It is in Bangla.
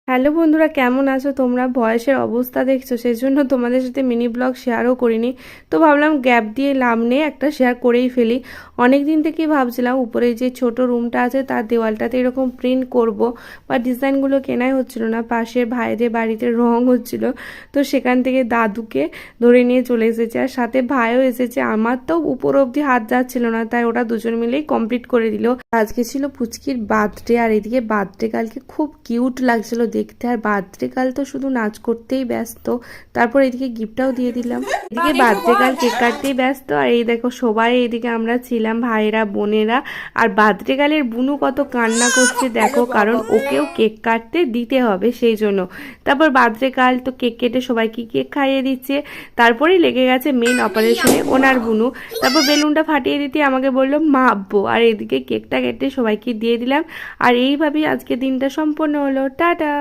হ্যালো বন্ধুরা, কেমন আছো তোমরা? ভয়েসের অবস্থা দেখছো, সেই জন্য তোমাদের সাথে মিনি ব্লগ শেয়ারও করিনি। তো ভাবলাম গ্যাপ দিয়ে লাভ নেই, একটা শেয়ার করেই ফেলি। অনেক দিন থেকেই ভাবছিলাম উপরে যে ছোট রুমটা আছে তার দেওয়ালটাতে এরকম প্রিন্ট করব, বা ডিজাইনগুলো কেনাই হচ্ছিল না। পাশে ভাইদের বাড়িতে রং হচ্ছিল, তো সেখান থেকে দাদুকে ধরে নিয়ে চলে এসেছে, আর সাথে ভাইও এসেছে। আমার তো উপর অবধি হাত যাচ্ছিল না, তাই ওরা দুজন মিলেই কমপ্লিট করে দিল। আজকে ছিল পুচকির বার্থডে, আর এদিকে বার্থডে কালকে খুব কিউট লাগছিল দেখতে। আর বার্থডে কাল তো শুধু নাচ করতেই ব্যস্ত, তারপর এদিকে গিফটটাও দিয়ে দিলাম। এদিকে বার্থডে কাল কেক কাটতেই ব্যস্ত, আর এই দেখো সবাই এইদিকে আমরা ছিলাম, ভাইরা বোনেরা। আর বার্থডে কালের বুনু কত কান্না করছে দেখো, কারণ ওকেও কেক কাটতে দিতে হবে সেই জন্য। তারপর বার্থডে কাল তো কেক কেটে সবাইকে কেক খাইয়ে দিচ্ছে। তারপরেই লেগে গেছে মেন অপারেশনে ওনার বুনু। তারপর বেলুনটা ফাটিয়ে দিতে আমাকে বললো মাপবো, আর এদিকে কেকটা কেটে সবাইকে দিয়ে দিলাম। আর এইভাবেই আজকে দিনটা সম্পন্ন হলো। টাটা।